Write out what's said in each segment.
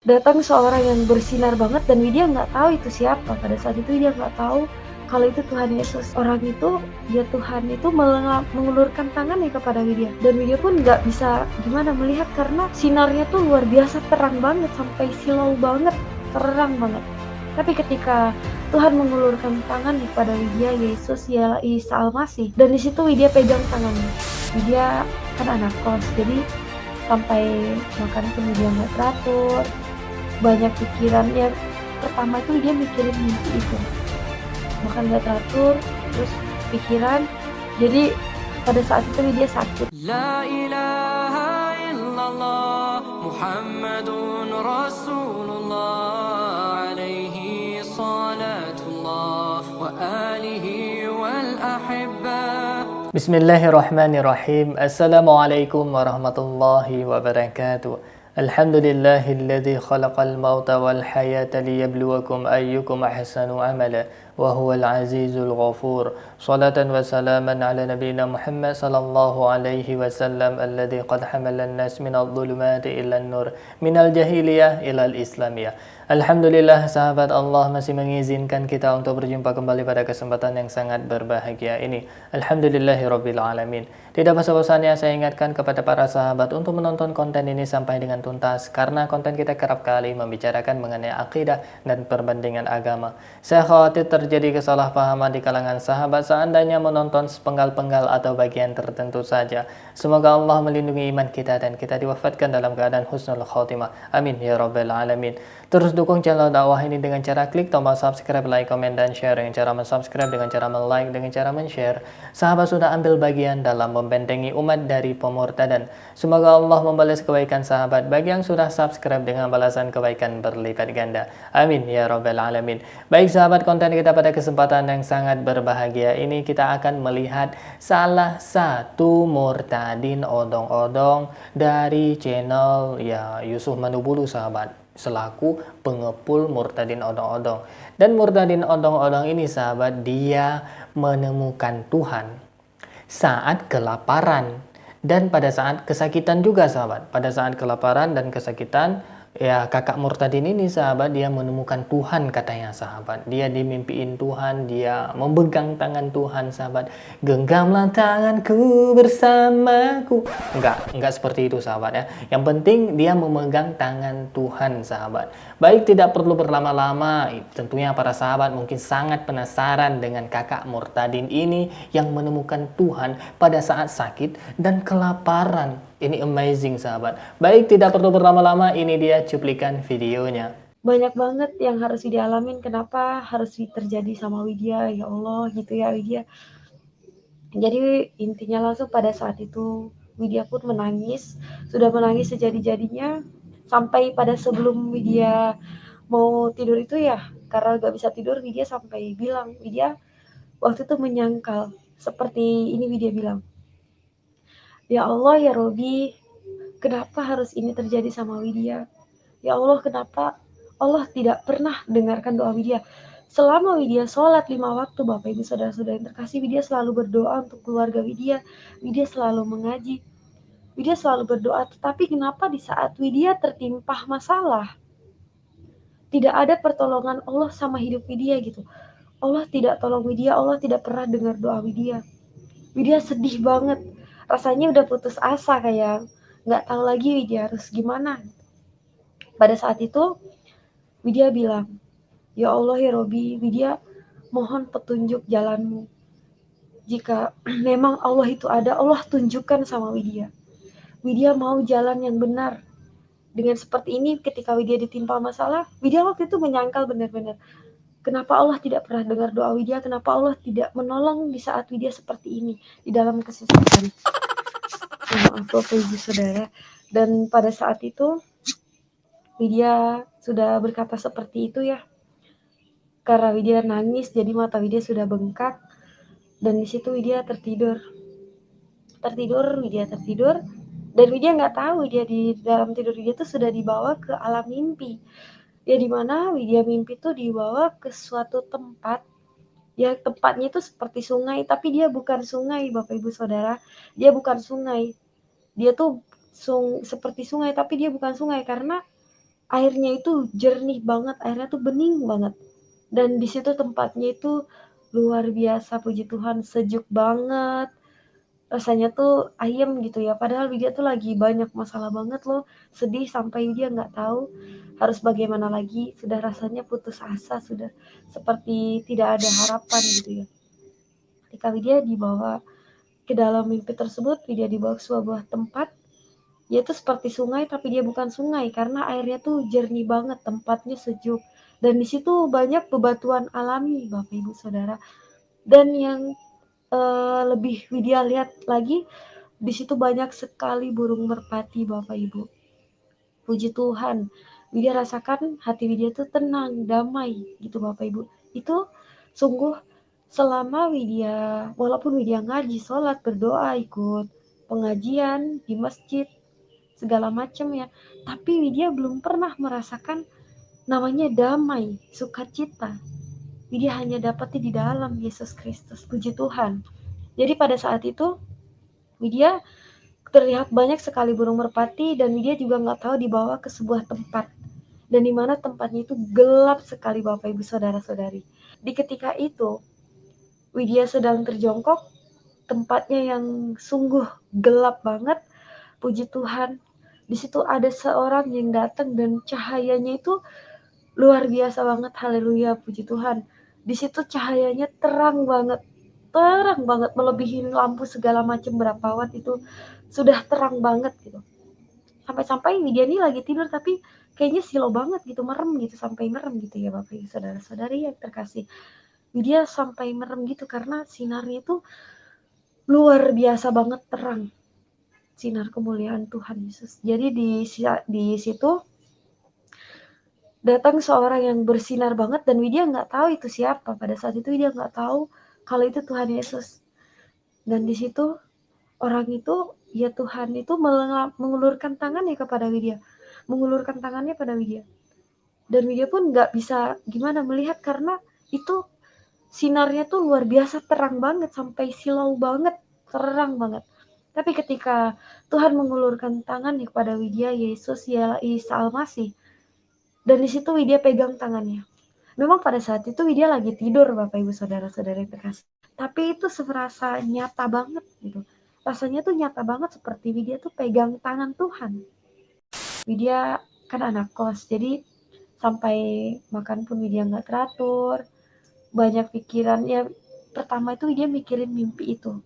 datang seorang yang bersinar banget dan Widya nggak tahu itu siapa. Pada saat itu Widya nggak tahu kalau itu Tuhan Yesus. Orang itu, ya Tuhan itu mengulurkan tangannya kepada Widya. Dan Widya pun nggak bisa gimana melihat karena sinarnya tuh luar biasa terang banget sampai silau banget, terang banget. Tapi ketika Tuhan mengulurkan tangan kepada Widya, Yesus ya Isa Al-Masih, dan di situ Widya pegang tangannya. Widya kan anak kos, jadi sampai makan pun Widya nggak teratur, banyak pikiran. Yang pertama itu dia mikirin mimpi itu, makan nggak teratur, terus pikiran. Jadi pada saat itu dia sakit. La ilaha illallah Muhammadun Rasulullah alaihi salatullah wa alihi wal ahibba. Bismillahirrahmanirrahim. Assalamualaikum warahmatullahi wabarakatuh. Alhamdulillahilladzi khalaqal mauta wal hayata liyabluwakum ayyukum ahsanu amala wa huwal azizul ghafur. Salatan wa salaman ala nabiyyina Muhammad sallallahu alaihi wasallam alladzi qad hamala an-nas minadh dhulumati ila an-nur minal jahiliyah ilal islamiyah. Alhamdulillah, sahabat, Allah masih mengizinkan kita untuk berjumpa kembali pada kesempatan yang sangat berbahagia ini. Alhamdulillahirabbil alamin. Tidak bosan-bosannya saya ingatkan kepada para sahabat untuk menonton konten ini sampai dengan tuntas, karena konten kita kerap kali membicarakan mengenai akidah dan perbandingan agama. Saya khawatir terjadi kesalahpahaman di kalangan sahabat seandainya menonton sepenggal-penggal atau bagian tertentu saja. Semoga Allah melindungi iman kita dan kita diwafatkan dalam keadaan husnul khotimah. Amin ya rabbal alamin. Terus dukung channel dakwah ini dengan cara klik tombol subscribe, like, komen, dan share. Dengan cara mensubscribe, dengan cara like, dengan cara men-share, sahabat sudah ambil bagian dalam membentengi umat dari pemurtadan. Semoga Allah membalas kebaikan sahabat bagi yang sudah subscribe dengan balasan kebaikan berlipat ganda. Amin ya rabbal alamin. Baik sahabat, konten kita pada kesempatan yang sangat berbahagia ini kita akan melihat salah satu murtadin odong-odong dari channel ya Yusuf Manubulu sahabat, selaku pengepul murtadin odong-odong. Dan murtadin odong-odong ini sahabat, dia menemukan Tuhan saat kelaparan dan pada saat kesakitan juga sahabat. Pada saat kelaparan dan kesakitan, ya kakak murtadin ini sahabat, dia menemukan Tuhan katanya sahabat. Dia dimimpiin Tuhan, dia memegang tangan Tuhan sahabat. Genggamlah tanganku bersamaku. Enggak seperti itu sahabat ya. Yang penting dia memegang tangan Tuhan sahabat. Baik, tidak perlu berlama-lama. Tentunya para sahabat mungkin sangat penasaran dengan kakak murtadin ini yang menemukan Tuhan pada saat sakit dan kelaparan. Ini amazing sahabat. Baik, tidak perlu berlama-lama, ini dia cuplikan videonya. Banyak banget yang harus dialamin, kenapa harus terjadi sama Widya, ya Allah gitu ya Widya. Jadi intinya langsung pada saat itu Widya pun menangis, sudah menangis sejadi-jadinya, sampai pada sebelum Widya mau tidur itu ya, karena gak bisa tidur, Widya sampai bilang, Widya waktu itu menyangkal seperti ini. Widya bilang, ya Allah ya Robi, kenapa harus ini terjadi sama Widya? Ya Allah, kenapa Allah tidak pernah dengarkan doa Widya? Selama Widya sholat 5 waktu, Bapak Ibu Saudara-saudara yang terkasih, Widya selalu berdoa untuk keluarga Widya. Widya selalu mengaji. Widya selalu berdoa, tetapi kenapa di saat Widya tertimpa masalah, tidak ada pertolongan Allah sama hidup Widya gitu. Allah tidak tolong Widya, Allah tidak pernah dengar doa Widya. Widya sedih banget. Rasanya udah putus asa, kayak nggak tahu lagi Widya harus gimana. Pada saat itu Widya bilang, ya Allah ya Robi, Widya mohon petunjuk jalanmu. Jika memang Allah itu ada, Allah tunjukkan sama Widya. Widya mau jalan yang benar. Dengan seperti ini, ketika Widya ditimpa masalah, Widya waktu itu menyangkal benar-benar, kenapa Allah tidak pernah dengar doa Widya, kenapa Allah tidak menolong di saat Widya seperti ini, di dalam kesusahan. Maaf Bapak Ibu Saudara. Dan pada saat itu, Widya sudah berkata seperti itu ya. Karena Widya nangis, jadi mata Widya sudah bengkak. Dan di situ Widya tertidur. Widya tertidur. Dan Widya nggak tahu, Widya di dalam tidur Widya tuh sudah dibawa ke alam mimpi. Ya dimana Widya mimpi tuh dibawa ke suatu tempat. Ya tempatnya itu seperti sungai, tapi dia bukan sungai Bapak Ibu Saudara. Dia bukan sungai. Dia tuh seperti sungai, tapi dia bukan sungai karena airnya itu jernih banget, airnya tuh bening banget. Dan di situ tempatnya itu luar biasa, puji Tuhan, sejuk banget. Rasanya tuh ayem gitu ya. Padahal Widya tuh lagi banyak masalah banget loh, sedih sampai Widya nggak tahu harus bagaimana lagi. Sudah rasanya putus asa, sudah seperti tidak ada harapan gitu ya. Ketika Widya dibawa ke dalam mimpi tersebut, Widya dibawa ke sebuah tempat, yaitu seperti sungai tapi dia bukan sungai karena airnya tuh jernih banget, tempatnya sejuk. Dan di situ banyak bebatuan alami, Bapak Ibu Saudara. Dan yang lebih Widya lihat lagi, di situ banyak sekali burung merpati, Bapak Ibu. Puji Tuhan, Widya rasakan hati Widya tuh tenang, damai gitu Bapak Ibu. Itu sungguh selama Widya, walaupun Widya ngaji, sholat, berdoa, ikut pengajian di masjid, segala macam ya, tapi Widya belum pernah merasakan namanya damai, sukacita. Widya hanya dapatnya di dalam Yesus Kristus, puji Tuhan. Jadi pada saat itu Widya terlihat banyak sekali burung merpati dan Widya juga nggak tahu dibawa ke sebuah tempat. Dan di mana tempatnya itu gelap sekali Bapak Ibu Saudara-saudari. Di ketika itu Widya sedang terjongkok, tempatnya yang sungguh gelap banget. Puji Tuhan, di situ ada seorang yang datang dan cahayanya itu luar biasa banget. Haleluya, puji Tuhan. Di situ cahayanya terang banget, melebihi lampu segala macam berapa watt itu sudah terang banget gitu. Sampai-sampai Widya ini lagi tidur tapi kayaknya silau banget gitu, merem gitu, sampai merem gitu ya Bapak Ibu Saudara-saudari yang terkasih. Widya sampai merem gitu karena sinarnya itu luar biasa banget terang. Sinar kemuliaan Tuhan Yesus. Jadi di situ datang seorang yang bersinar banget dan Widya nggak tahu itu siapa. Pada saat itu Widya nggak tahu kalau itu Tuhan Yesus. Dan di situ orang itu, ya Tuhan itu mengulurkan tangannya kepada Widya. Mengulurkan tangannya pada Widya. Dan Widya pun nggak bisa gimana melihat karena itu sinarnya tuh luar biasa terang banget sampai silau banget, terang banget. Tapi ketika Tuhan mengulurkan tangannya kepada Widya, Yesus ya Isa Al-Masih, dan di situ Widya pegang tangannya. Memang pada saat itu Widya lagi tidur Bapak Ibu Saudara-saudara yang terkasih. Tapi itu serasa nyata banget gitu. Rasanya tuh nyata banget seperti Widya tuh pegang tangan Tuhan. Widya kan anak kos, jadi sampai makan pun Widya nggak teratur, banyak pikiran ya. Pertama itu Widya mikirin mimpi itu,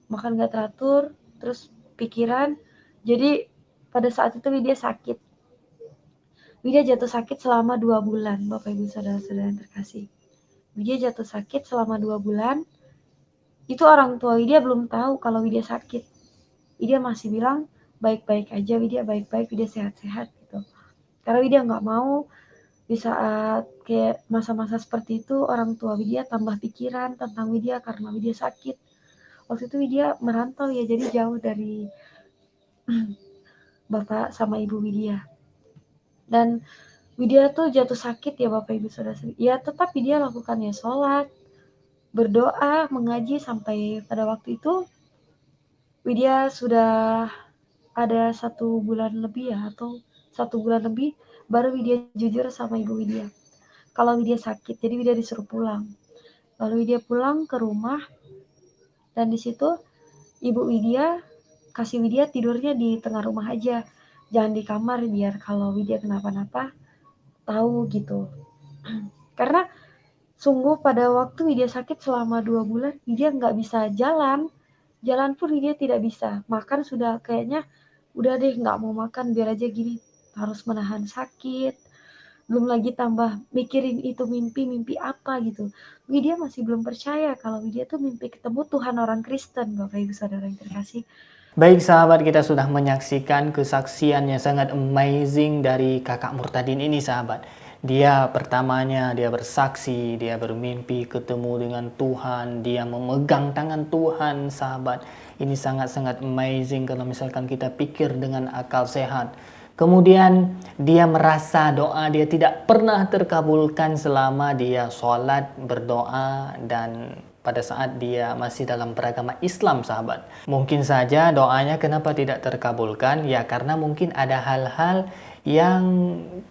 makan nggak teratur, terus pikiran. Jadi pada saat itu Widya sakit. Widya jatuh sakit selama 2 bulan, Bapak Ibu Saudara-saudara yang terkasih. Widya jatuh sakit selama 2 bulan. Itu orang tua Widya belum tahu kalau Widya sakit. Widya masih bilang baik-baik aja, Widya baik-baik, Widya sehat-sehat gitu. Karena Widya nggak mau di saat kayak masa-masa seperti itu orang tua Widya tambah pikiran tentang Widya karena Widya sakit. Waktu itu Widya merantau ya, jadi jauh dari bapak sama ibu Widya. Dan Widya tuh jatuh sakit ya Bapak Ibu Saudara. Ya tetap Widya lakukan ya sholat, berdoa, mengaji sampai pada waktu itu Widya sudah ada 1 bulan lebih ya, atau 1 bulan lebih baru Widya jujur sama ibu Widya kalau Widya sakit. Jadi Widya disuruh pulang. Lalu Widya pulang ke rumah dan di situ ibu Widya kasih Widya tidurnya di tengah rumah aja, jangan di kamar biar kalau Widya kenapa-napa tahu gitu. Karena sungguh pada waktu Widya sakit selama 2 bulan Widya nggak bisa jalan pun Widya tidak bisa, makan sudah kayaknya udah deh nggak mau makan, biar aja gini, harus menahan sakit, belum lagi tambah mikirin itu mimpi apa gitu. Widya masih belum percaya kalau Widya tuh mimpi ketemu Tuhan orang Kristen, Bapak Ibu Saudara yang terkasih. Baik sahabat, kita sudah menyaksikan kesaksian yang sangat amazing dari kakak Murtadin ini sahabat. Dia pertamanya dia bersaksi, dia bermimpi ketemu dengan Tuhan, dia memegang tangan Tuhan sahabat. Ini sangat-sangat amazing kalau misalkan kita pikir dengan akal sehat. Kemudian dia merasa doa dia tidak pernah terkabulkan selama dia sholat, berdoa, dan pada saat dia masih dalam beragama Islam sahabat. Mungkin saja doanya kenapa tidak terkabulkan, ya karena mungkin ada hal-hal yang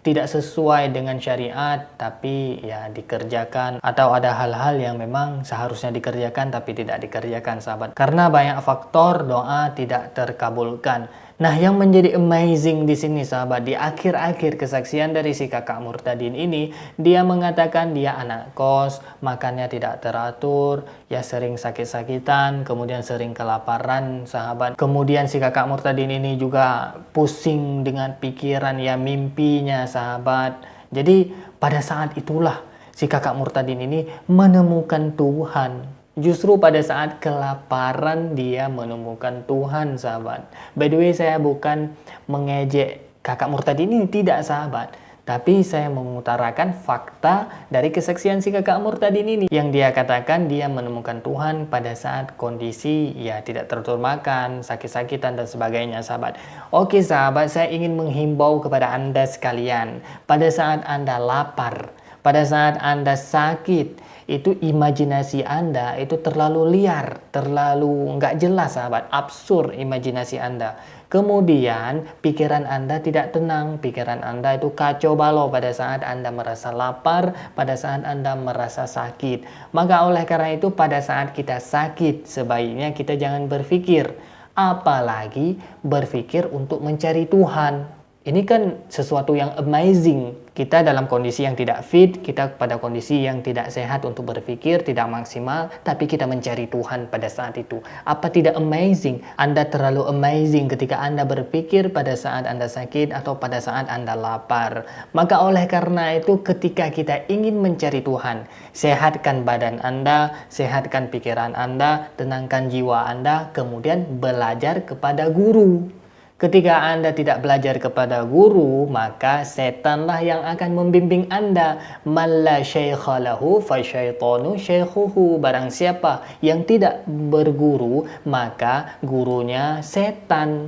tidak sesuai dengan syariat tapi ya dikerjakan, atau ada hal-hal yang memang seharusnya dikerjakan tapi tidak dikerjakan sahabat, karena banyak faktor doa tidak terkabulkan. Nah, yang menjadi amazing di sini sahabat, di akhir-akhir kesaksian dari si kakak Murtadin ini, dia mengatakan dia anak kos, makannya tidak teratur, ya sering sakit-sakitan, kemudian sering kelaparan sahabat. Kemudian si kakak Murtadin ini juga pusing dengan pikiran ya mimpinya sahabat. Jadi pada saat itulah si kakak Murtadin ini menemukan Tuhan. Justru pada saat kelaparan dia menemukan Tuhan sahabat. By the way, saya bukan mengejek kakak Murtadin ini, tidak sahabat. Tapi saya mengutarakan fakta dari kesaksian si kakak Murtadin ini. Yang dia katakan dia menemukan Tuhan pada saat kondisi ya tidak teratur makan, sakit-sakitan dan sebagainya sahabat. Oke sahabat, saya ingin menghimbau kepada Anda sekalian. Pada saat Anda lapar, pada saat Anda sakit, itu imajinasi Anda itu terlalu liar, terlalu nggak jelas sahabat, absurd imajinasi Anda. Kemudian pikiran Anda tidak tenang, pikiran Anda itu kacau balau pada saat Anda merasa lapar, pada saat Anda merasa sakit. Maka oleh karena itu pada saat kita sakit, sebaiknya kita jangan berpikir, apalagi berpikir untuk mencari Tuhan. Ini kan sesuatu yang amazing. Kita dalam kondisi yang tidak fit, kita pada kondisi yang tidak sehat untuk berpikir, tidak maksimal, tapi kita mencari Tuhan pada saat itu. Apa tidak amazing? Anda terlalu amazing ketika Anda berpikir pada saat Anda sakit atau pada saat Anda lapar. Maka oleh karena itu ketika kita ingin mencari Tuhan, sehatkan badan Anda, sehatkan pikiran Anda, tenangkan jiwa Anda, kemudian belajar kepada guru. Ketika Anda tidak belajar kepada guru, maka setanlah yang akan membimbing Anda. Man la syaikha lahu fa syaitanu syaikhuhu. Barang siapa yang tidak berguru, maka gurunya setan.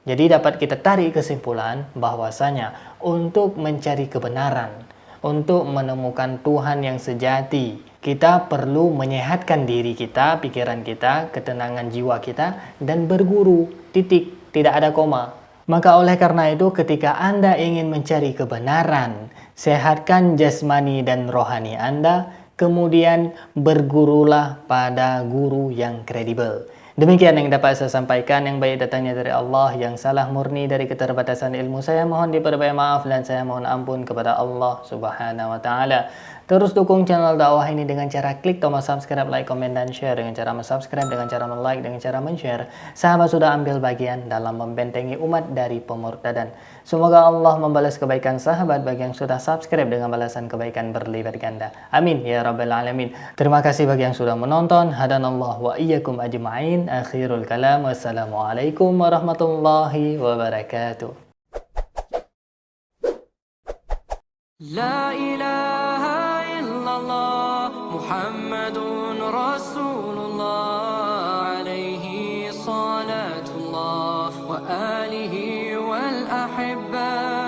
Jadi dapat kita tarik kesimpulan bahwasanya untuk mencari kebenaran, untuk menemukan Tuhan yang sejati, kita perlu menyehatkan diri kita, pikiran kita, ketenangan jiwa kita, dan berguru. Titik. Tidak ada koma. Maka oleh karena itu ketika Anda ingin mencari kebenaran, sehatkan jasmani dan rohani Anda, kemudian bergurulah pada guru yang kredibel. Demikian yang dapat saya sampaikan, yang baik datangnya dari Allah, yang salah murni dari keterbatasan ilmu saya mohon diperbaiki maaf dan saya mohon ampun kepada Allah Subhanahu wa taala. Terus dukung channel dakwah ini dengan cara klik tombol subscribe, like, komen, dan share. Dengan cara subscribe, dengan cara like, dengan cara share. Sahabat sudah ambil bagian dalam membentengi umat dari pemurtadan. Semoga Allah membalas kebaikan sahabat bagi yang sudah subscribe dengan balasan kebaikan berlipat ganda. Amin ya rabbal alamin. Terima kasih bagi yang sudah menonton. Hadanallah wa iyyakum ajma'in. Akhirul kalam. Wassalamualaikum warahmatullahi wabarakatuh. La ilaha illallah Muhammadun Rasulullah alaihi salatullah wa alihi wal ahibba